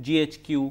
GHQ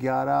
11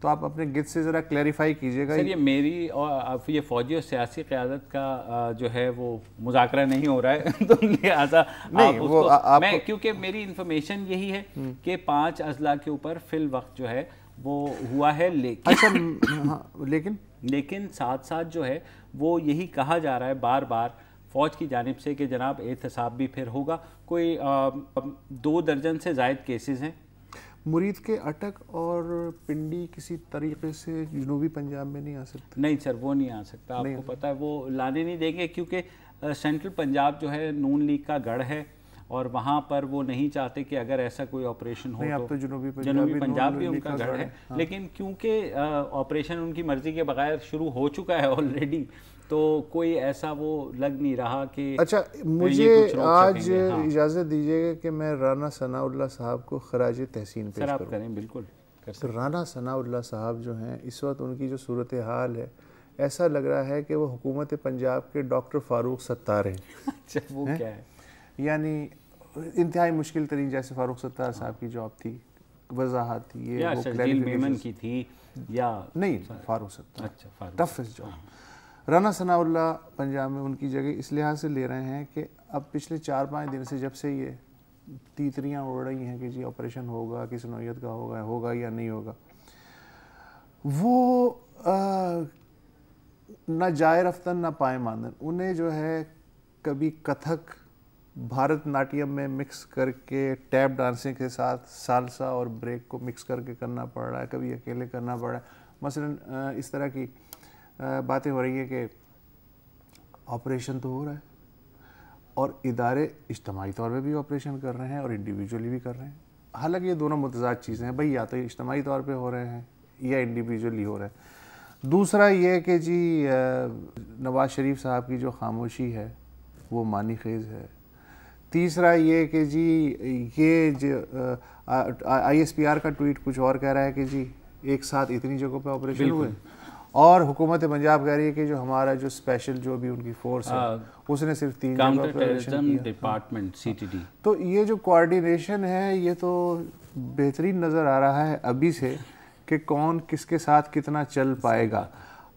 تو آپ اپنے گت سے ذرا کلیریفائی کیجیے گا. سر یہ میری اور یہ فوجی اور سیاسی قیادت کا جو ہے وہ مذاکرہ نہیں ہو رہا ہے, تو لہٰذا میں, کیونکہ میری انفارمیشن یہی ہے کہ 5 اضلاع کے اوپر فی الوقت جو ہے وہ ہوا ہے, لیکن ساتھ ساتھ جو ہے وہ یہی کہا جا رہا ہے بار بار فوج کی جانب سے کہ جناب احتساب بھی پھر ہوگا. کوئی 2 درجن سے زائد کیسز ہیں. مرید کے اٹک اور پنڈی کسی طریقے سے جنوبی پنجاب میں نہیں آ سکتا؟ نہیں سر, وہ نہیں آ سکتا, آپ کو پتہ ہے وہ لانے نہیں دیں گے, کیونکہ سینٹرل پنجاب جو ہے نون لیگ کا گڑھ ہے اور وہاں پر وہ نہیں چاہتے کہ اگر ایسا کوئی آپریشن ہو تو جنوبی پنجاب بھی ان کا گڑھ ہے, لیکن کیونکہ آپریشن ان کی مرضی کے بغیر شروع ہو چکا ہے آلریڈی, تو کوئی ایسا وہ لگ نہیں رہا کہ. اچھا, مجھے آج اجازت دیجیے گا کہ میں رانا ثناء اللہ صاحب کو خراج تحسین پیش کروں. سر آپ کریں, بالکل. رانا ثناء اللہ صاحب جو ہیں اس وقت ان کی جو صورتحال ہے, ایسا لگ رہا ہے کہ وہ حکومت پنجاب کے ڈاکٹر فاروق ستار ہیں. اچھا, وہ کیا ہے؟ یعنی انتہائی مشکل ترین, جیسے فاروق ستار صاحب کی جاب تھی, وضاحت تھی, یہ وہ شرجیل میمن کی تھی یا نہیں, فاروق ستار. اچھا, ٹفسٹ جاب. رانا ثناء اللہ پنجاب میں ان کی جگہ اس لحاظ سے لے رہے ہیں کہ اب پچھلے 4-5 دن سے جب سے یہ تیتریاں اڑ رہی ہیں کہ جی آپریشن ہوگا, کس نوعیت کا ہوگا یا نہیں ہوگا, وہ نہ جائے رفتن نہ پائے ماندن. انہیں جو ہے کبھی کتھک بھارت ناٹیم میں مکس کر کے ٹیپ ڈانسنگ کے ساتھ سالسا اور بریک کو مکس کر کے کرنا پڑ رہا ہے, کبھی اکیلے کرنا پڑ رہا ہے. مثلا اس طرح کی باتیں ہو رہی ہیں کہ آپریشن تو ہو رہا ہے اور ادارے اجتماعی طور پہ بھی آپریشن کر رہے ہیں اور انڈیویجولی بھی کر رہے ہیں. حالانکہ یہ دونوں متضاد چیزیں ہیں بھائی, یا تو اجتماعی طور پہ ہو رہے ہیں یا انڈیویجولی ہو رہے ہیں. دوسرا یہ کہ جی نواز شریف صاحب کی جو خاموشی ہے وہ معنی خیز ہے. تیسرا یہ کہ جی یہ جو آئی ایس پی آر کا ٹویٹ کچھ اور کہہ رہا ہے کہ جی ایک ساتھ اتنی جگہوں پہ آپریشن ہوئے, اور حکومت پنجاب کہہ رہی ہے کہ جو ہمارا جو اسپیشل جو بھی ان کی فورس ہے اس نے صرف 3 جگہ پہ آپریشن کیا. Department CTD. تو یہ جو کوارڈینیشن ہے یہ تو بہترین نظر آ رہا ہے ابھی سے کہ کون کس کے ساتھ کتنا چل پائے گا.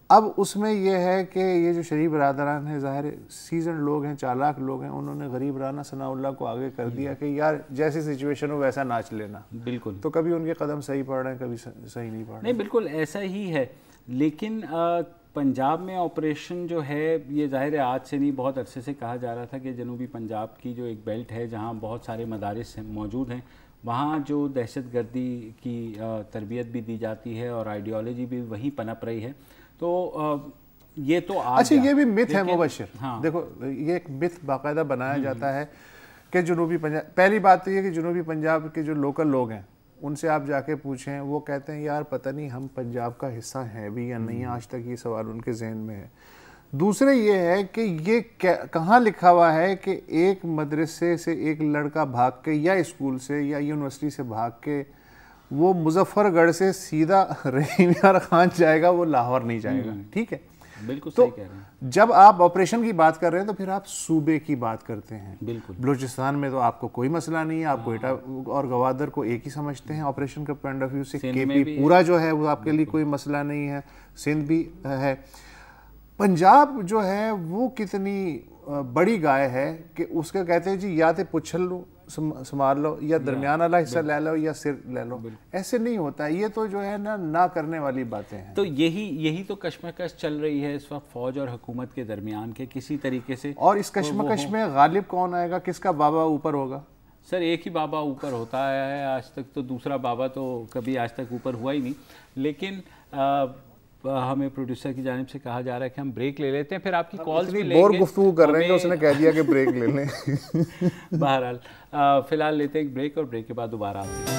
اب اس میں یہ ہے کہ یہ جو شریف برادران ہیں ظاہر سیزن لوگ ہیں, چالاک لوگ ہیں, انہوں نے غریب رانا ثناء اللہ کو آگے کر دیا کہ یار جیسی سچویشن ہو ویسا ناچ لینا. بالکل. تو کبھی ان کے قدم صحیح پڑ رہے ہیں, کبھی صحیح نہیں پڑ رہے. نہیں, بالکل ایسا ہی ہے. لیکن پنجاب میں آپریشن جو ہے یہ ظاہر ہے آج سے نہیں, بہت عرصے سے کہا جا رہا تھا کہ جنوبی پنجاب کی جو ایک بیلٹ ہے جہاں بہت سارے مدارس موجود ہیں, وہاں جو دہشت گردی کی تربیت بھی دی جاتی ہے اور آئیڈیالوجی بھی وہیں پنپ رہی ہے. تو یہ تو اچھا یہ بھی مت ہے مبشر. دیکھو یہ ایک مت باقاعدہ بنایا جاتا ہے کہ جنوبی پنجاب, پہلی بات تو یہ کہ جنوبی پنجاب کے جو لوکل لوگ ہیں ان سے آپ جا کے پوچھیں, وہ کہتے ہیں یار پتہ نہیں ہم پنجاب کا حصہ ہیں بھی یا نہیں, آج تک یہ سوال ان کے ذہن میں ہے. دوسرے یہ ہے کہ یہ کہاں لکھا ہوا ہے کہ ایک مدرسے سے ایک لڑکا بھاگ کے یا اسکول سے یا یونیورسٹی سے بھاگ کے وہ مظفر گڑھ سے سیدھا رحیم یار خان جائے گا, وہ لاہور نہیں جائے گا. ٹھیک ہے, بالکل تو صحیح کہہ رہے ہیں. جب آپ آپریشن کی بات کر رہے ہیں تو پھر آپ صوبے کی بات کرتے ہیں. بالکل. بلوچستان میں تو آپ کو کوئی مسئلہ نہیں ہے, آپ کوئٹہ اور گوادر کو ایک ہی سمجھتے ہیں آپریشن کا پوائنٹ آف ویو سے. کے پی پورا جو ہے وہ آپ کے لیے کوئی مسئلہ نہیں ہے, سندھ بھی ہے. پنجاب جو ہے وہ کتنی بڑی گائے ہے کہ اس کا کہتے ہیں جی یا تو پچھل لو سنبھال لو یا درمیان والا حصہ لے لو یا سر لے لو. ایسے نہیں ہوتا, یہ تو جو ہے نہ کرنے والی باتیں ہیں. تو یہی تو کشمکش چل رہی ہے اس وقت فوج اور حکومت کے درمیان کے کسی طریقے سے. اور اس کشمکش میں غالب کون آئے گا, کس کا بابا اوپر ہوگا؟ سر ایک ہی بابا اوپر ہوتا ہے آج تک, تو دوسرا بابا تو کبھی آج تک اوپر ہوا ہی نہیں. لیکن ہمیں پروڈیوسر کی جانب سے کہا جا رہا ہے کہ ہم بریک لے لیتے ہیں, پھر آپ کی کالز بھی لیں گے. بور گفتگو کر رہے ہیں, اس نے کہہ دیا کہ بریک لے لیں. بہرحال فی الحال لیتے ہیں ایک بریک, اور بریک کے بعد دوبارہ آتے ہیں.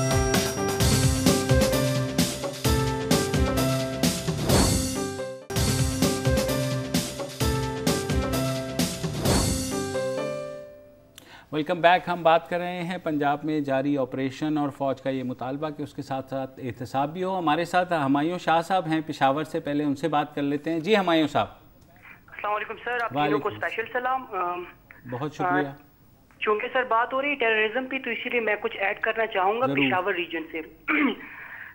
Welcome back. ہم بات کر رہے ہیں پنجاب میں جاری آپریشن اور فوج کا یہ مطالبہ کہ اس کے ساتھ ساتھ احتساب بھی ہو. ہمارے ساتھ ہمایوں شاہ صاحب ہیں پشاور سے, پہلے ان سے بات کر لیتے ہیں. جی ہمایوں صاحب. السلام علیکم سر, آپ تینوں کو اسپیشل سلام. بہت شکریہ. چونکہ سر بات ہو رہی ہے ٹیررزم پہ, تو اسی لیے میں کچھ ایڈ کرنا چاہوں گا پشاور ریجن سے.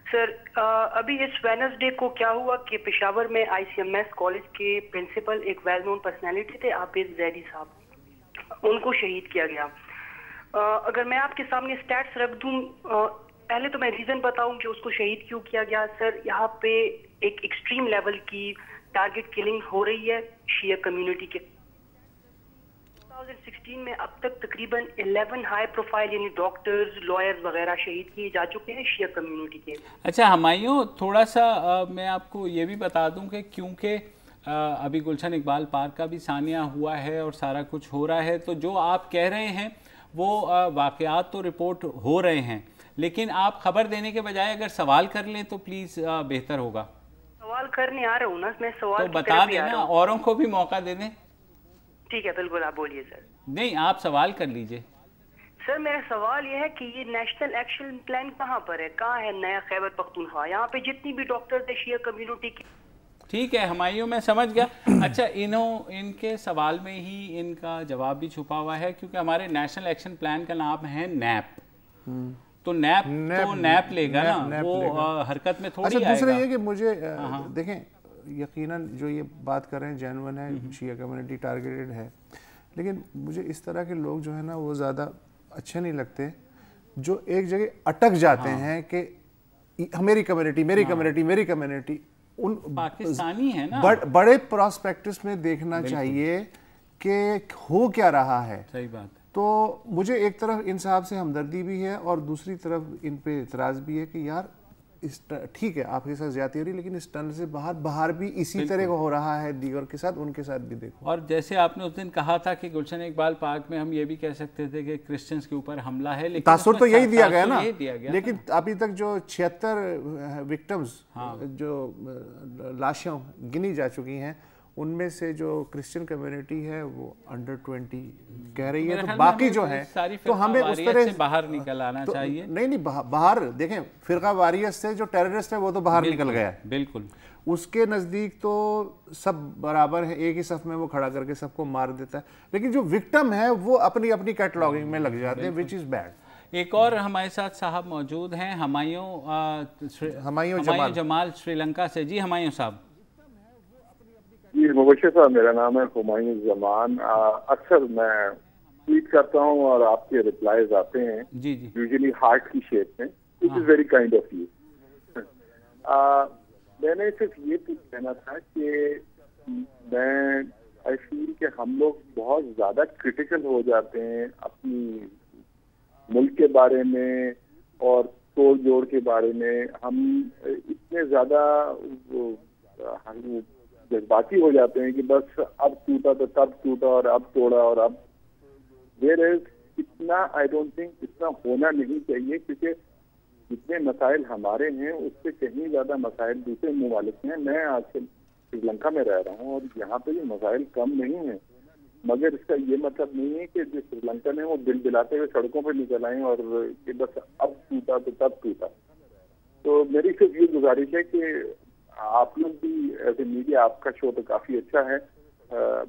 سر ابھی اس وینسڈے کو کیا ہوا کہ پشاور میں ICMS کالج کے پرنسپل ایک ویل نون پرسنالٹی تھے عابد زیدی صاحب, ان کو شہید کیا گیا. اگر میں آپ کے سامنے سٹیٹس رکھ دوں, پہلے تو میں ریزن بتاؤں کہ اس کو شہید کیوں کیا گیا. سر یہاں پہ ایک ایکسٹریم لیول کی ٹارگٹ کلنگ ہو رہی ہے شیعہ کمیونٹی کے. 2016 میں اب تک تقریباً 11 ہائی پروفائل یعنی ڈاکٹرز, لائرز وغیرہ شہید کیے جا چکے ہیں شیعہ کمیونٹی کے. اچھا ہمایوں, تھوڑا سا میں آپ کو یہ بھی بتا دوں کہ کیونکہ ابھی گلشن اقبال پارک کا بھی ثانیہ ہوا ہے اور سارا کچھ ہو رہا ہے, تو جو آپ کہہ رہے ہیں وہ واقعات تو رپورٹ ہو رہے ہیں, لیکن آپ خبر دینے کے بجائے اگر سوال کر لیں تو پلیز بہتر ہوگا. سوال کرنے آ رہا ہوں نا میں, سوال تو بتا دیں نا, اوروں کو بھی موقع دے دیں. ٹھیک ہے بالکل, آپ بولیے سر. نہیں, آپ سوال کر لیجئے. سر میرا سوال یہ ہے کہ یہ نیشنل ایکشن پلان کہاں پر ہے, کہاں ہے نیا خیبر پختونخوا؟ یہاں پہ جتنی بھی ڈاکٹرز ہیں شیعہ کمیونٹی کی. ٹھیک ہے ہمایوں, میں سمجھ گیا. اچھا ان کے سوال میں ہی ان کا جواب بھی چھپا ہوا ہے, کیونکہ ہمارے نیشنل ایکشن پلان کا نام ہے نیپ. تو نیپ لے گا نا, وہ حرکت میں تھوڑی آئے گا. دوسرا یہ کہ مجھے دیکھیں, یقیناً جو یہ بات کر رہے ہیں جینون ہے, شیعہ کمیونٹی ٹارگیٹڈ ہے, لیکن مجھے اس طرح کے لوگ جو ہے نا وہ زیادہ اچھے نہیں لگتے, جو ایک جگہ اٹک جاتے ہیں کہ میری کمیونٹی میری کمیونٹی میری کمیونٹی. ان پاکستانی ہے نا, بڑے پراسپیکٹس میں دیکھنا چاہیے کہ ہو کیا رہا ہے. صحیح بات ہے. تو مجھے ایک طرف ان صاحب سے ہمدردی بھی ہے اور دوسری طرف ان پہ اعتراض بھی ہے کہ یار ٹھیک ہے آپ کے ساتھ زیادتی ہو رہی, لیکن اس ٹنل سے باہر بھی اسی طرح ہو رہا ہے دیگر کے ساتھ, ان کے ساتھ بھی دیکھو. اور جیسے آپ نے اس دن کہا تھا کہ گلشن اقبال پارک میں ہم یہ بھی کہہ سکتے تھے کہ کرسچنز کے اوپر حملہ ہے, لیکن تاثر تو یہی دیا گیا نا, لیکن ابھی تک جو 76 وکٹمز جو لاشیں گنی جا چکی ہیں, ان میں سے جو کرسچن کمیونٹی ہے وہ انڈر 20 کہہ رہی ہے, تو باقی جو ہے تو ہمیں اس طرح سے باہر نکل آنا چاہیے. نہیں باہر دیکھیں, فرقہ واریت سے جو ٹیررسٹ ہے وہ تو باہر نکل گیا ہے, بالکل اس کے نزدیک تو سب برابر ہے, ایک ہی صف میں وہ کھڑا کر کے سب کو مار دیتا ہے, لیکن جو وکٹم ہے وہ اپنی کیٹلاگنگ میں لگ جاتے ہیں, وچ از بیڈ. ایک اور ہمارے ساتھ صاحب موجود ہیں, ہمایوں جمال سری لنکا سے. جی ہمایوں صاحب. جی مبشر صاحب, میرا نام ہے ہمایوں زمان. اکثر میں ٹویٹ کرتا ہوں اور آپ کے ریپلائیز آتے ہیں, یوزلی ہارٹ کی شیپ میں, which is very kind of you. میں نے صرف یہ کہنا تھا کہ میں آئی فیل کہ ہم لوگ بہت زیادہ کرٹیکل ہو جاتے ہیں اپنی ملک کے بارے میں اور توڑ جوڑ کے بارے میں. ہم اتنے زیادہ جذباتی ہو جاتے ہیں کہ بس اب ٹوٹا تو تب ٹوٹا اور اب توڑا اور اب. دیر از اتنا آئی ڈونٹ تھنک اتنا ہونا نہیں چاہیے, کیونکہ جتنے مسائل ہمارے ہیں اس سے کہیں زیادہ مسائل دوسرے ممالک میں. میں آج کل سری لنکا میں رہ رہا ہوں اور یہاں پہ یہ مسائل کم نہیں ہیں, مگر اس کا یہ مطلب نہیں ہے کہ جو سری لنکا میں وہ دل دلاتے ہوئے سڑکوں پہ نکل آئیں اور کہ بس اب ٹوٹا تو تب ٹوٹا. تو میری صرف یہ گزارش ہے کہ آپ لوگ بھی ایز اے میڈیا, آپ کا شو تو کافی اچھا ہے,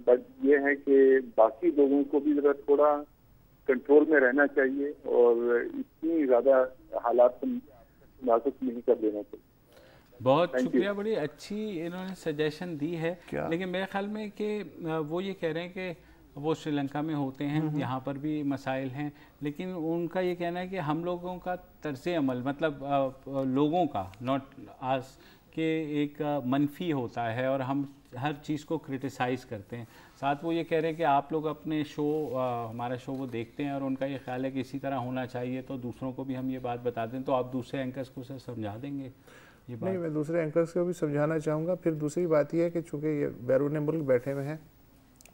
بٹ یہ ہے کہ باقی لوگوں کو بھی ذرا تھوڑا کنٹرول میں رہنا چاہیے اور اتنی زیادہ حالات کو نازک نہیں کر دینا چاہیے. بہت شکریہ, بڑی اچھی انہوں نے سجیشن دی ہے, لیکن میرے خیال میں کہ وہ یہ کہہ رہے ہیں کہ وہ سری لنکا میں ہوتے ہیں, یہاں پر بھی مسائل ہیں, لیکن ان کا یہ کہنا ہے کہ ہم لوگوں کا طرز عمل, مطلب لوگوں کا, ناٹ آس, کہ ایک منفی ہوتا ہے اور ہم ہر چیز کو کرٹیسائز کرتے ہیں. ساتھ وہ یہ کہہ رہے ہیں کہ آپ لوگ اپنے شو, ہمارا شو وہ دیکھتے ہیں اور ان کا یہ خیال ہے کہ اسی طرح ہونا چاہیے, تو دوسروں کو بھی ہم یہ بات بتا دیں. تو آپ دوسرے اینکرز کو سر سمجھا دیں گے یہ بات؟ نہیں, میں دوسرے اینکرز کو بھی سمجھانا چاہوں گا. پھر دوسری بات یہ ہے کہ چونکہ یہ بیرون ملک بیٹھے ہوئے ہیں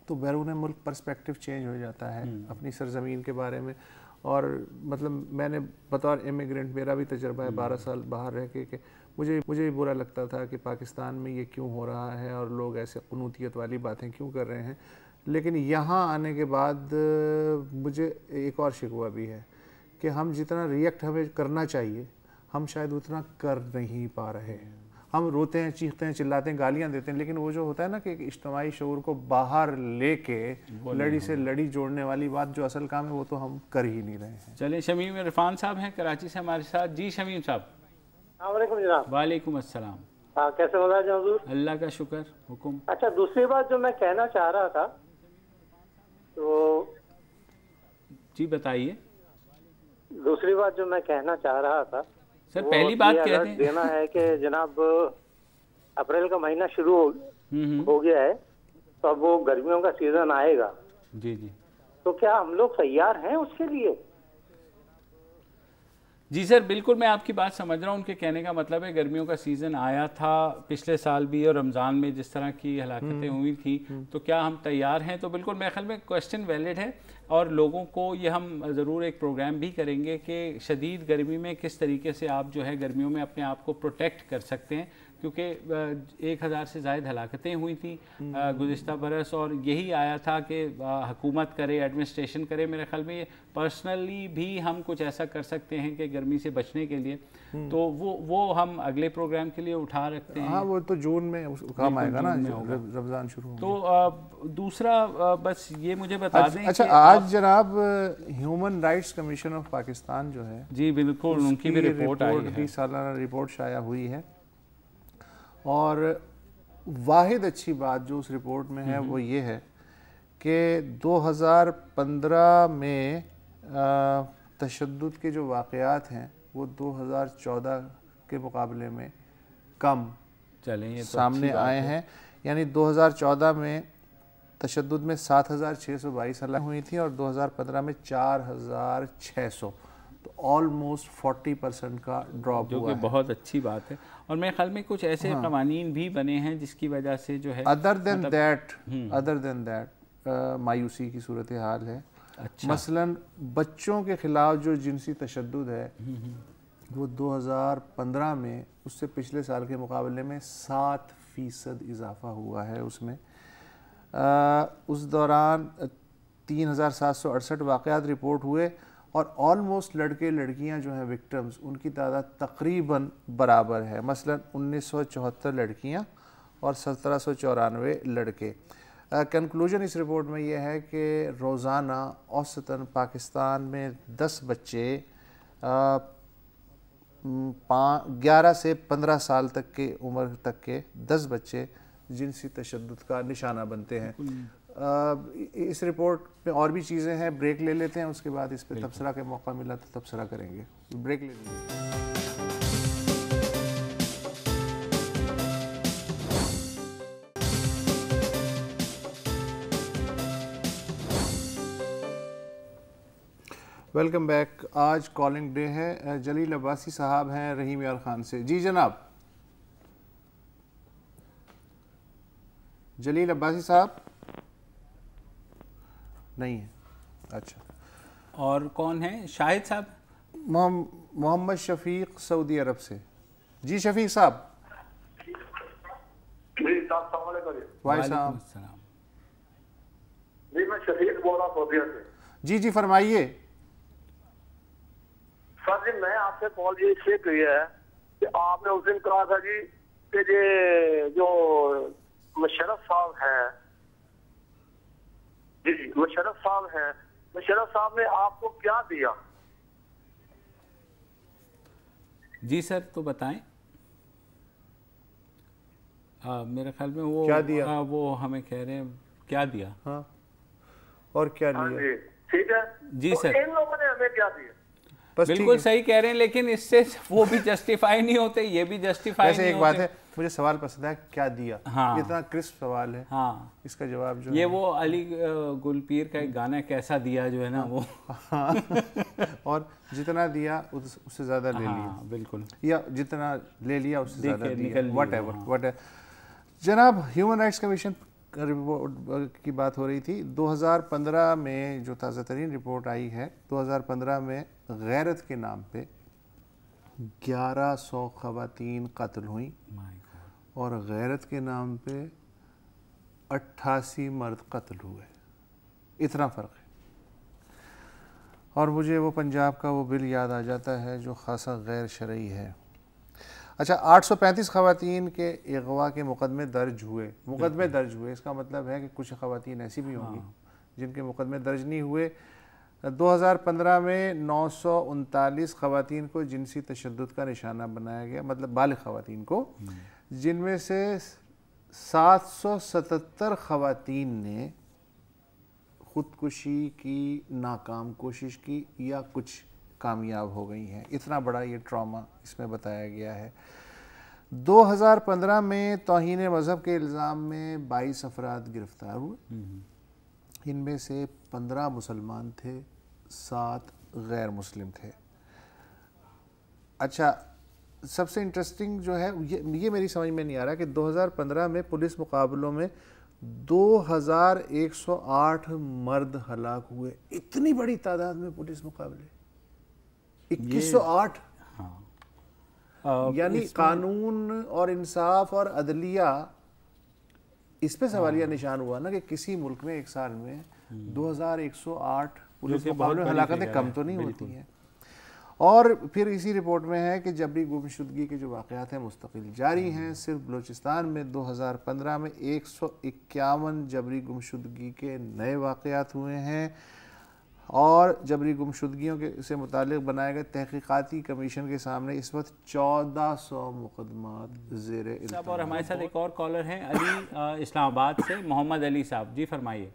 تو بیرون ملک پرسپیکٹیو چینج ہو جاتا ہے اپنی سرزمین کے بارے میں. اور مطلب میں نے بطور امیگرینٹ, میرا بھی تجربہ ہے 12 سال باہر رہ کے, کہ مجھے بھی برا لگتا تھا کہ پاکستان میں یہ کیوں ہو رہا ہے اور لوگ ایسے قنوتیت والی باتیں کیوں کر رہے ہیں. لیکن یہاں آنے کے بعد مجھے ایک اور شکوہ بھی ہے کہ ہم جتنا ریئیکٹ ہمیں کرنا چاہیے ہم شاید اتنا کر نہیں پا رہے. ہم روتے ہیں, چیختے ہیں, چلاتے ہیں, گالیاں دیتے ہیں, لیکن وہ جو ہوتا ہے نا کہ اجتماعی شعور کو باہر لے کے لڑی سے لڑی جوڑنے والی بات جو اصل کام ہے وہ تو ہم کر ہی نہیں رہے ہیں. چلیں, شمیم عرفان صاحب ہیں کراچی سے ہمارے ساتھ. جی شمیم صاحب. السلام علیکم جناب. وعلیکم السلام. ہاں کیسے مزاج ہیں حضور؟ اللہ کا شکر. حکم. اچھا دوسری بات جو میں کہنا چاہ رہا تھا تو جی بتائیے. دوسری بات جو میں کہنا چاہ رہا تھا سر پہلی بات یہ کہتے الرٹ ہیں دینا ہے کہ جناب اپریل کا مہینہ شروع ہو گیا ہے تو اب وہ گرمیوں کا سیزن آئے گا. جی جی تو کیا ہم لوگ تیار ہیں اس کے لیے؟ جی سر بالکل میں آپ کی بات سمجھ رہا ہوں. ان کے کہنے کا مطلب ہے گرمیوں کا سیزن آیا تھا پچھلے سال بھی اور رمضان میں جس طرح کی ہلاکتیں ہوئی تھیں تو کیا ہم تیار ہیں. تو بالکل میرے خیال میں کویسچن ویلڈ ہے اور لوگوں کو یہ ہم ضرور ایک پروگرام بھی کریں گے کہ شدید گرمی میں کس طریقے سے آپ جو ہے گرمیوں میں اپنے آپ کو پروٹیکٹ کر سکتے ہیں کیونکہ 1000 سے زائد ہلاکتیں ہوئی تھیں گزشتہ برس اور یہی آیا تھا کہ حکومت کرے ایڈمنسٹریشن کرے. میرے خیال میں یہ پرسنلی بھی ہم کچھ ایسا کر سکتے ہیں کہ گرمی سے بچنے کے لیے تو وہ ہم اگلے پروگرام کے لیے اٹھا رکھتے ہیں. ہاں وہ تو جون میں کام آئے گا نا رمضان شروع. تو دوسرا بس یہ مجھے بتا دیں. اچھا آج جناب human rights commission of Pakistan جو ہے جی بالکل ان کی بھی رپورٹ آئی ہے. سالانہ رپورٹ شائع ہوئی ہے اور واحد اچھی بات جو اس رپورٹ میں ہے وہ یہ ہے کہ 2015 میں تشدد کے جو واقعات ہیں وہ 2014 کے مقابلے میں کم سامنے آئے ہیں. یعنی 2014 میں تشدد میں 7622 ہلاکتیں ہوئی تھیں اور 2015 میں 4600 تو آلموسٹ 40% کا ڈراپ جو کہ بہت اچھی بات ہے. اور میرے خیال میں کچھ ایسے قوانین بھی بنے ہیں جس کی وجہ سے جو ہے ادر دین دیٹ مایوسی کی صورتحال ہے. مثلا بچوں کے خلاف جو جنسی تشدد ہے وہ 2015 میں اس سے پچھلے سال کے مقابلے میں 7% اضافہ ہوا ہے. اس میں اس دوران 3768 واقعات رپورٹ ہوئے اور آلموسٹ لڑکے لڑکیاں جو ہیں وکٹمز ان کی تعداد تقریباً برابر ہے. مثلا 1974 لڑکیاں اور 1794 لڑکے. کنکلوژن اس رپورٹ میں یہ ہے کہ روزانہ اوسطاً پاکستان میں 10 بچے 11 سے 15 سال تک کے عمر تک کے 10 بچے جنسی تشدد کا نشانہ بنتے ہیں. اس رپورٹ میں اور بھی چیزیں ہیں. بریک لے لیتے ہیں اس کے بعد اس پہ تبصرہ کا موقع ملا تو تبصرہ کریں گے. بریک لے لیجیے. Welcome back. آج کالنگ ڈے ہے. جلیل عباسی صاحب ہیں رحیم یار خان سے. جی جناب جلیل عباسی صاحب نہیں ہے. اچھا اور کون ہے؟ شاہد صاحب. محمد شفیق سعودی عرب سے. جی شفیق صاحب. جی السلام علیکم. وعلیکم السلام. جی میں شفیق بول رہا ہوں سعودیہ سے. جی جی فرمائیے. سر جی میں آپ سے کال یہ اس لیے کی ہے کہ آپ نے اس دن کہا تھا جی کہ جو مشرف صاحب ہیں جی مشرف صاحب نے آپ کو کیا دیا؟ جی سر تو بتائیں. میرے خیال میں وہ کیا دیا؟ وہ ہمیں کہہ رہے ہیں کیا دیا. ہاں اور کیا ہاں لیا؟ جی ٹھیک ہے. جی سر ان لوگوں نے ہمیں کیا دیا؟ بالکل صحیح کہہ رہے ہیں لیکن اس سے وہ بھی جسٹیفائی نہیں ہوتے یہ بھی جسٹیفائی نہیں ہوتے. ویسے ایک بات ہے مجھے سوال پسند ہے کیا دیا. اتنا کرسپ سوال ہے. ہاں اس کا جواب جو یہ وہ علی گل پیر کا ایک گانا کیسا دیا جو ہے نا وہ اور جتنا دیا اس سے زیادہ لے لیا. بالکل. یا جتنا لے لیا اس سے زیادہ دیا. What ever. جناب ہیومن رائٹس کمیشن کی بات ہو رہی تھی. 2015 میں جو تازہ ترین رپورٹ آئی ہے 2015 میں غیرت کے نام پہ 1100 خواتین قتل ہوئیں اور غیرت کے نام پہ 88 مرد قتل ہوئے. اتنا فرق ہے. اور مجھے وہ پنجاب کا وہ بل یاد آ جاتا ہے جو خاصا غیر شرعی ہے. اچھا 835 خواتین کے اغوا کے مقدمے درج ہوئے. اس کا مطلب ہے کہ کچھ خواتین ایسی بھی ہوں گی جن کے مقدمے درج نہیں ہوئے. 2015 میں 939 خواتین کو جنسی تشدد کا نشانہ بنایا گیا، مطلب بالغ خواتین کو، جن میں سے 777 خواتین نے خودکشی کی ناکام کوشش کی یا کچھ کامیاب ہو گئی ہیں۔ اتنا بڑا یہ ٹراما اس میں بتایا گیا ہے۔ 2015 میں توہین مذہب کے الزام میں 22 افراد گرفتار ہوئے، ان میں سے 15 مسلمان تھے، 7 غیر مسلم تھے۔ اچھا، سب سے انٹرسٹنگ جو ہے یہ میری سمجھ میں نہیں آ رہا کہ 2015 میں پولیس مقابلوں میں 2108 مرد ہلاک ہوئے۔ اتنی بڑی تعداد میں پولیس مقابلے، 2108! یعنی قانون اور انصاف اور عدلیہ، اس پہ سوالیہ نشان ہوا نا کہ کسی ملک میں ایک سال میں 2108 پولیس مقابلے میں ہلاکتیں کم تو نہیں ہوتی ہیں۔ اور پھر اسی رپورٹ میں ہے کہ جبری گمشدگی کے جو واقعات ہیں مستقل جاری ہیں۔ صرف بلوچستان میں 2015 میں 151 جبری گمشدگی کے نئے واقعات ہوئے ہیں، اور جبری گمشدگیوں سے متعلق بنائے گئے تحقیقاتی کمیشن کے سامنے اس وقت 1400 مقدمات زیر التوا۔ اور ہمارے ساتھ ایک اور کالر ہیں علی اسلام آباد سے، محمد علی صاحب، جی فرمائیے۔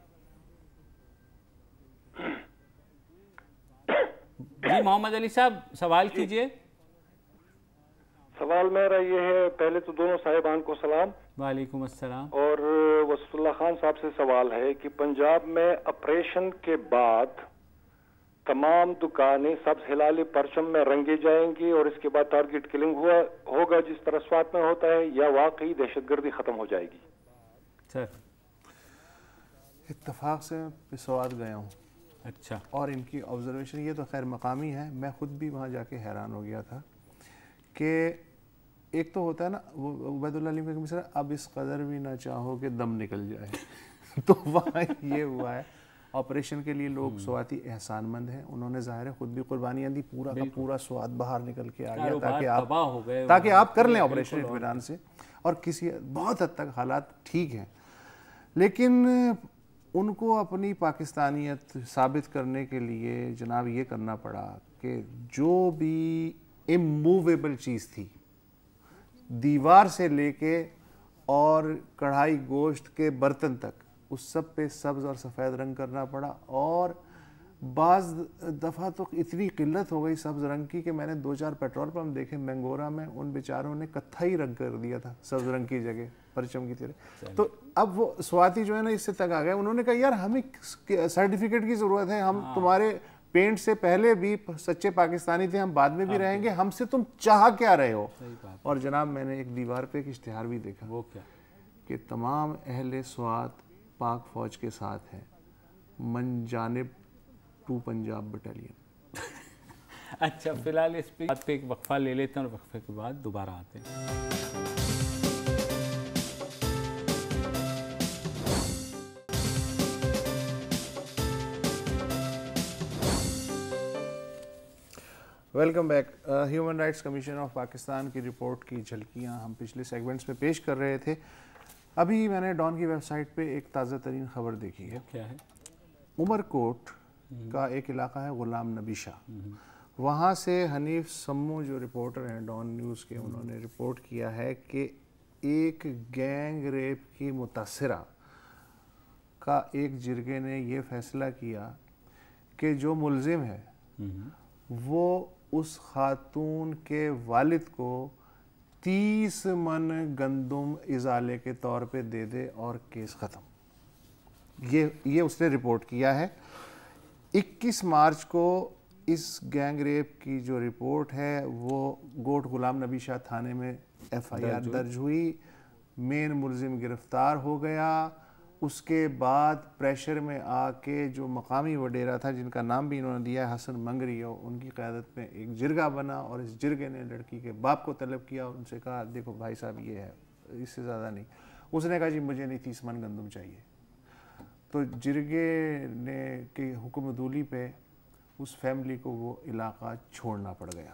جی محمد علی صاحب سوال کیجئے۔ سوال میرا یہ ہے، پہلے تو دونوں صاحبان کو سلام۔ وعلیکم السلام۔ اور وصف اللہ خان صاحب سے سوال ہے کہ پنجاب میں آپریشن کے بعد تمام دکانیں سبز ہلالی پرچم میں رنگی جائیں گی اور اس کے بعد ٹارگٹ کلنگ ہوگا جس طرح سوات میں ہوتا ہے، یا واقعی دہشت گردی ختم ہو جائے گی؟ سر اتفاق سے پسواد گیا ہوں، اچھا، اور ان کی آبزرویشن یہ تو خیر مقامی ہے، میں خود بھی وہاں جا کے حیران ہو گیا تھا کہ ایک تو ہوتا ہے نا عبید اللہ علی میں مثلا اب اس قدر بھی نہ چاہو کہ دم نکل جائے، تو وہاں یہ ہوا ہے۔ آپریشن کے لیے لوگ سواتی احسان مند ہیں، انہوں نے ظاہر ہے خود بھی قربانیاں دی، پورا کا پورا سوات باہر نکل کے آ گیا تاکہ آپ کر لیں آپریشن اطمینان سے، اور کسی بہت حد تک حالات ٹھیک ہیں، لیکن ان کو اپنی پاکستانیت ثابت کرنے کے لیے جناب یہ کرنا پڑا کہ جو بھی اموویبل چیز تھی، دیوار سے لے کے اور کڑھائی گوشت کے برتن تک، اس سب پہ سبز اور سفید رنگ کرنا پڑا، اور بعض دفعہ تو اتنی قلت ہو گئی سبز رنگ کی کہ میں نے 2-4 پیٹرول پمپ دیکھے مینگورا میں، ان بیچاروں نے کتھائی رنگ کر دیا تھا سبز رنگ کی جگہ پرچم کی طرح۔ تو اب وہ سواتی جو ہے نا اس سے تنگ آ گئے، انہوں نے کہا یار ہمیں سرٹیفکیٹ کی ضرورت ہے، ہم تمہارے پینٹ سے پہلے بھی سچے پاکستانی تھے، ہم بعد میں بھی رہیں گے، ہم سے تم چاہ کیا رہے ہو؟ اور جناب میں نے ایک دیوار پہ ایک اشتہار بھی دیکھا، وہ کیا کہ تمام اہل سوات پاک فوج کے ساتھ ہیں، من جانب 2 پنجاب بٹالین۔ اچھا، فی الحال اس پہ ایک وقفہ لے لیتے ہیں اور وقفے کے بعد دوبارہ آتے ہیں۔ Welcome back. Human rights commission of Pakistan کی رپورٹ کی جھلکیاں ہم پچھلے سیگمنٹس میں پیش کر رہے تھے۔ ابھی میں نے ڈان کی ویب سائٹ پہ ایک تازہ ترین خبر دیکھی ہے۔ کیا ہے؟ عمر کوٹ کا ایک علاقہ ہے غلام نبی شاہ، وہاں سے حنیف سمو جو رپورٹر ہیں ڈان نیوز کے، انہوں نے رپورٹ کیا ہے کہ ایک گینگ ریپ کی متاثرہ کا ایک جرگے نے یہ فیصلہ کیا کہ جو ملزم ہے وہ اس خاتون کے والد کو 30 من گندم ازالے کے طور پہ دے دے اور کیس ختم۔ یہ اس نے رپورٹ کیا ہے۔ 21 مارچ کو اس گینگ ریپ کی جو رپورٹ ہے وہ گوٹ غلام نبی شاہ تھانے میں FIR درج ہوئی، مین ملزم گرفتار ہو گیا۔ اس کے بعد پریشر میں آ کے جو مقامی وڈیرا تھا، جن کا نام بھی انہوں نے دیا ہے حسن منگریو، ان کی قیادت میں ایک جرگہ بنا، اور اس جرگے نے لڑکی کے باپ کو طلب کیا، ان سے کہا دیکھو بھائی صاحب یہ ہے، اس سے زیادہ نہیں۔ اس نے کہا جی مجھے نہیں 30 من گندم چاہیے۔ تو جرگے نے کہ حکم عدولی پہ اس فیملی کو وہ علاقہ چھوڑنا پڑ گیا۔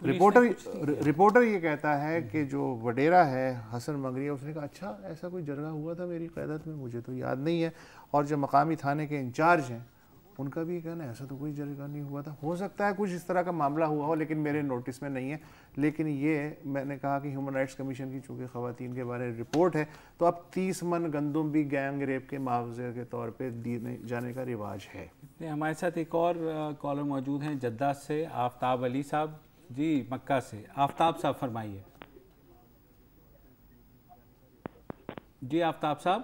رپورٹر یہ کہتا ہے کہ جو وڈیرا ہے حسن منگریہ، اس نے کہا اچھا ایسا کوئی جرگہ ہوا تھا میری قیادت میں، مجھے تو یاد نہیں ہے۔ اور جو مقامی تھانے کے انچارج ہیں ان کا بھی کہنا ہے ایسا تو کوئی جرگہ نہیں ہوا تھا. ہو سکتا ہے کچھ اس طرح کا معاملہ ہوا ہو لیکن میرے نوٹس میں نہیں ہے. لیکن یہ میں نے کہا کہ ہیومن رائٹس کمیشن کی چونکہ خواتین کے بارے رپورٹ ہے تو اب 30 من گندم بھی گینگ ریپ کے معاوضے کے طور پہ دیے جانے کا رواج ہے. ہمارے ساتھ ایک اور کالر موجود ہیں جدہ سے، آفتاب علی صاحب. جی مکہ سے آفتاب صاحب فرمائیے. جی آفتاب صاحب.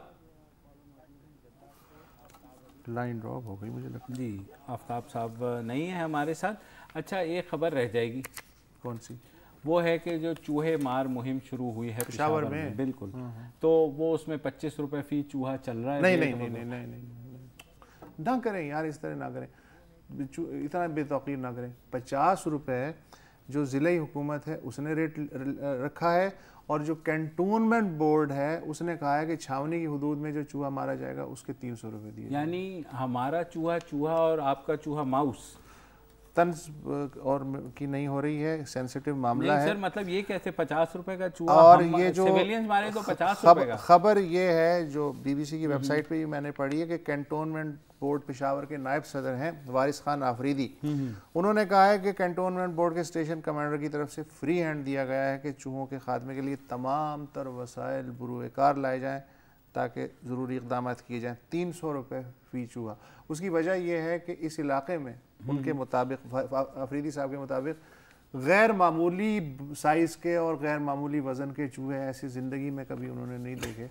لائن ڈراپ ہو گئی مجھے لگتا ہے. جی آفتاب صاحب نہیں ہے ہمارے ساتھ. اچھا ایک خبر رہ جائے گی. کون سی؟ وہ ہے کہ جو چوہے مار مہم شروع ہوئی ہے پشاور میں. بالکل. تو وہ اس میں 25 روپے فی چوہا چل رہا ہے. نہیں نہ کریں یار، اس طرح نہ کریں، اتنا بے توقیر نہ کریں. 50 روپے جو ضلعی حکومت ہے اس نے ریٹ رکھا ہے اور جو کینٹونمنٹ بورڈ ہے اس نے کہا ہے کہ چھاونی کی حدود میں جو چوہا مارا جائے گا اس کے 300 روپے دیے. یعنی ہمارا چوہا اور آپ کا چوہا ماؤس طنز اور کی نہیں ہو رہی ہے، سینسیٹیو معاملہ ہے. سر مطلب یہ کیسے 50 روپے کا چوہا اور یہ جو سیویلینز مارے تو 50 روپے کا. خبر یہ ہے جو بی بی سی کی ویب سائٹ پہ بھی میں نے پڑھی ہے کہ کینٹونمنٹ بورڈ پشاور کے نائب صدر ہیں وارث خان آفریدی، انہوں نے کہا ہے کہ کینٹونمنٹ بورڈ کے اسٹیشن کمانڈر کی طرف سے فری ہینڈ دیا گیا ہے کہ چوہوں کے خاتمے کے لیے تمام تر وسائل بروئے کار لائے جائیں تاکہ ضروری اقدامات کیے جائیں. 300 روپے فی چوہا. اس کی وجہ یہ ہے کہ اس علاقے میں ان کے مطابق، آفریدی صاحب کے مطابق، غیر معمولی سائز کے اور غیر معمولی وزن کے چوہے ایسی زندگی میں کبھی انہوں نے نہیں دیکھے.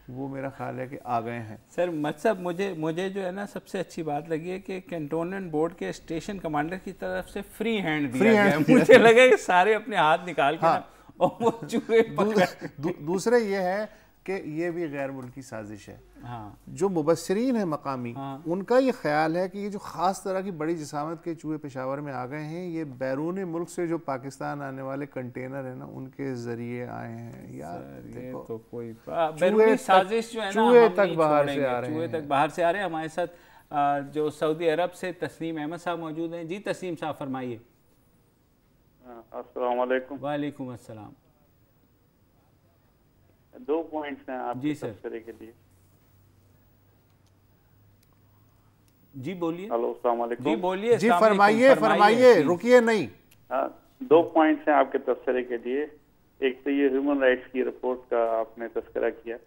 وہ میرا خیال ہے کہ آ گئے ہیں. سر مطلب مجھے جو ہے نا سب سے اچھی بات لگی ہے کہ کینٹونمنٹ بورڈ کے اسٹیشن کمانڈر کی طرف سے فری ہینڈ دیا گیا. مجھے لگا کہ سارے اپنے ہاتھ نکال کے اور وہ چوہے پکڑ. دوسرے یہ ہے کہ یہ بھی غیر ملکی سازش ہے. جو مبصرین ہیں مقامی ان کا یہ خیال ہے کہ یہ جو خاص طرح کی بڑی جسامت کے چوہے پشاور میں آ گئے ہیں یہ بیرون ملک سے جو پاکستان آنے والے کنٹینر ہیں نا ان کے ذریعے آئے ہیں. یار دیکھو تو کوئی بیرونی سازش جو ہے نا چوہے تک باہر سے آ رہے ہیں. چوہے تک باہر سے آ رہے ہیں. ہمارے ساتھ جو سعودی عرب سے تسنیم احمد صاحب موجود ہیں. جی تسنیم صاحب فرمائیے. السلام علیکم. وعلیکم السلام. 2 پوائنٹس ہیں آپ کے تبصرے کے لیے. جی بولیے. ہلو السلام علیکم. جی بولیے. جی فرمائیے رکیے نہیں. 2 پوائنٹس ہیں آپ کے تبصرے کے لیے. ایک تو یہ ہیومن رائٹس کی رپورٹ کا آپ نے تذکرہ کیا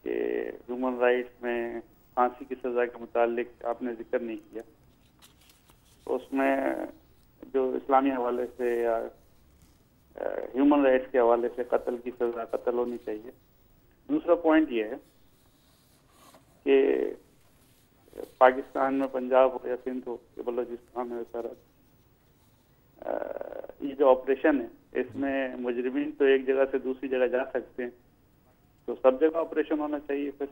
کہ ہیومن رائٹس میں پھانسی کی سزا کے متعلق آپ نے ذکر نہیں کیا. اس میں جو اسلامی حوالے سے یا ہیومن رائٹس کے حوالے سے قتل کی سزا قتل ہونی چاہیے. دوسرا پوائنٹ یہ ہے کہ پاکستان میں پنجاب ہو یا سندھ ہو یا بلوچستان ہو سارا یہ جو آپریشن ہے اس میں مجرمین تو ایک جگہ سے دوسری جگہ جا سکتے ہیں تو سب جگہ آپریشن ہونا چاہیے. پھر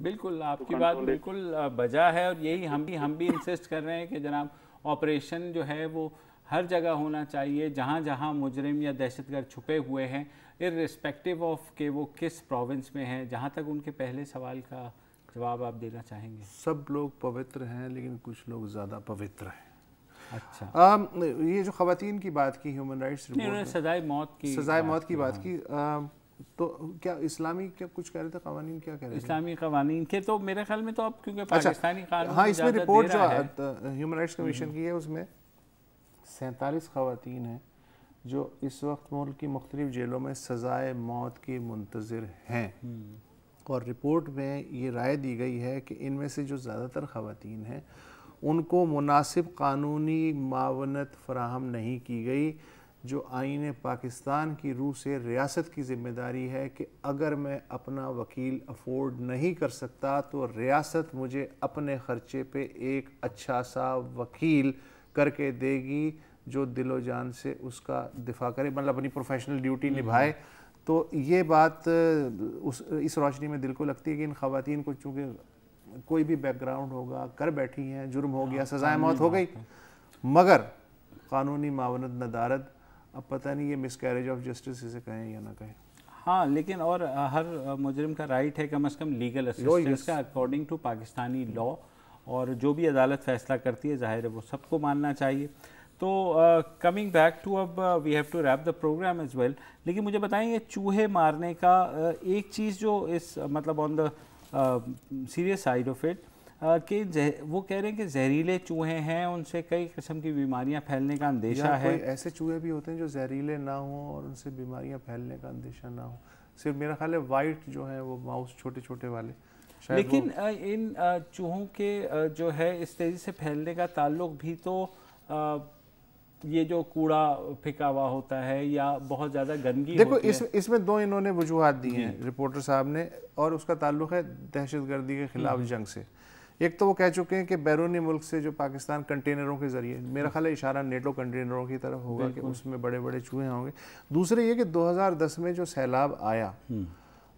بالکل آپ کی بات بالکل بجا ہے اور یہی ہم بھی انسسٹ کر رہے ہیں کہ جناب آپریشن جو ہے وہ ہر جگہ ہونا چاہیے جہاں جہاں مجرم یا دہشت گرد چھپے ہوئے ہیں ارسپیکٹیو آف کہ وہ کس پروونس میں ہیں. جہاں تک ان کے پہلے سوال کا جواب آپ دینا چاہیں گے. سب لوگ پوتر ہیں لیکن کچھ لوگ زیادہ پوتر ہیں. اچھا یہ جو خواتین کی بات کی ہیومن رائٹس رپورٹ سزائے موت کی بات کی تو کیا اسلامی کیا کچھ کہہ رہے تھے قوانین کیا کہہ رہے تھے؟ اسلامی قوانین کے تو میرے خیال میں تو اب کیونکہ پاکستانی قانون ہاں اس میں رپورٹ جو ہیومن رائٹس کمیشن کی ہے اس میں 47 خواتین ہیں جو اس وقت ملک کی مختلف جیلوں میں سزائے موت کی منتظر ہیں. اور رپورٹ میں یہ رائے دی گئی ہے کہ ان میں سے جو زیادہ تر خواتین ہیں ان کو مناسب قانونی معاونت فراہم نہیں کی گئی. جو آئین پاکستان کی روح سے ریاست کی ذمہ داری ہے کہ اگر میں اپنا وکیل افورڈ نہیں کر سکتا تو ریاست مجھے اپنے خرچے پہ ایک اچھا سا وکیل کر کے دے گی جو دل و جان سے اس کا دفاع کرے، مطلب اپنی پروفیشنل ڈیوٹی نبھائے. تو یہ بات اس روشنی میں دل کو لگتی ہے کہ ان خواتین کو چونکہ کوئی بھی بیک گراؤنڈ ہوگا کر بیٹھی ہیں، جرم ہو گیا، سزائے موت ہو گئی، مگر قانونی معاونت ندارد. اب پتہ نہیں یہ مس کیریج آف جسٹس اسے کہیں یا نہ کہیں. ہاں لیکن اور ہر مجرم کا رائٹ ہے کم از کم لیگل اسسٹنس کا اکارڈنگ ٹو پاکستانی لا، اور جو بھی عدالت فیصلہ کرتی ہے ظاہر ہے وہ سب کو ماننا چاہیے. تو کمنگ بیک ٹو اب we have to wrap the program as well. لیکن مجھے بتائیں یہ چوہے مارنے کا ایک چیز جو اس مطلب on the serious side of it کہ وہ کہہ رہے ہیں کہ زہریلے چوہے ہیں، ان سے کئی قسم کی بیماریاں پھیلنے کا اندیشہ ہے. کوئی ایسے چوہے بھی ہوتے ہیں جو زہریلے نہ ہوں اور ان سے بیماریاں پھیلنے کا اندیشہ نہ ہو. صرف میرا خیال ہے وائٹ جو ہیں وہ ماؤس چھوٹے چھوٹے والے. لیکن ان چوہوں کے جو ہے اس تیزی سے پھیلنے کا تعلق بھی تو یہ جو کوڑا پھینکا ہوا ہوتا ہے یا بہت زیادہ گندگی دیکھو ہوتی ہے. اس میں دو انہوں نے وجوہات دی ہیں رپورٹر صاحب نے، اور اس کا تعلق ہے دہشت گردی کے خلاف جنگ سے. ایک تو وہ کہہ چکے ہیں کہ بیرونی ملک سے جو پاکستان کنٹینروں کے ذریعے، میرا خیال ہے اشارہ نیٹو کنٹینروں کی طرف ہوگا کہ اس میں بڑے بڑے چوہے ہوں گے. دوسرے یہ کہ 2010 میں جو سیلاب آیا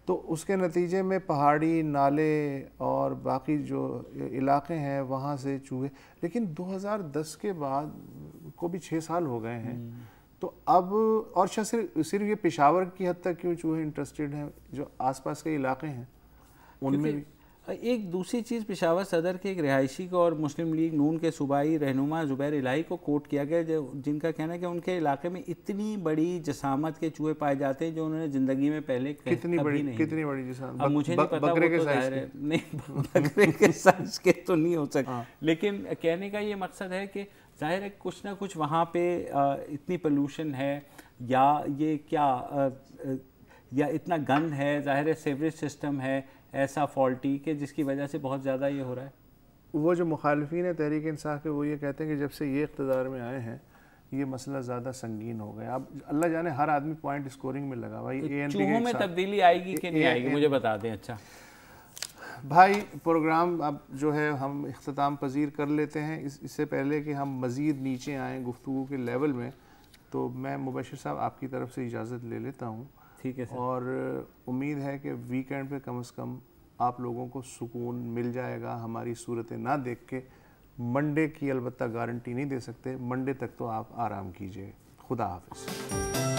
تو اس کے نتیجے میں پہاڑی نالے اور باقی جو علاقے ہیں وہاں سے چوہے، لیکن 2010 کے بعد کو بھی 6 سال ہو گئے ہیں تو اب، اور صرف یہ پشاور کی حد تک کیوں چوہے انٹرسٹڈ ہیں، جو آس پاس کے علاقے ہیں ان میں بھی. ایک دوسری چیز، پشاور صدر کے ایک رہائشی کو اور مسلم لیگ نون کے صوبائی رہنما زبیر الہی کو کوٹ کیا گیا، جن کا کہنا ہے کہ ان کے علاقے میں اتنی بڑی جسامت کے چوہے پائے جاتے ہیں جو انہوں نے زندگی میں پہلے کبھی نہیں. کتنی بڑی جسامت؟ مجھے نہیں پتا، بکرے کے سائز کے نہیں، بکرے کے سائز کے تو نہیں ہو سکتا، لیکن کہنے کا یہ مقصد ہے کہ ظاہر ہے کچھ نہ کچھ وہاں پہ اتنی پولوشن ہے یا یہ کیا یا اتنا گند ہے، ظاہر ہے سیوریج سسٹم ہے ایسا فالٹی کہ جس کی وجہ سے بہت زیادہ یہ ہو رہا ہے. وہ جو مخالفین ہیں تحریک انصاف کے، وہ یہ کہتے ہیں کہ جب سے یہ اقتدار میں آئے ہیں یہ مسئلہ زیادہ سنگین ہو گیا. اب اللہ جانے ہر آدمی پوائنٹ اسکورنگ میں لگا ہوا. چوہوں میں تبدیلی آئے گی کہ نہیں آئے گی مجھے بتا دیں. اچھا بھائی، پروگرام اب جو ہے ہم اختتام پذیر کر لیتے ہیں. اس سے پہلے کہ ہم مزید نیچے آئیں گفتگو کے لیول میں، تو میں مبشر صاحب آپ کی طرف سے اجازت لے لیتا ہوں. ٹھیک ہے سر. اور امید ہے کہ ویکینڈ پہ کم از کم آپ لوگوں کو سکون مل جائے گا. ہماری صورتیں نہ دیکھ کے منڈے کی البتہ گارنٹی نہیں دے سکتے، منڈے تک تو آپ آرام کیجئے. خدا حافظ.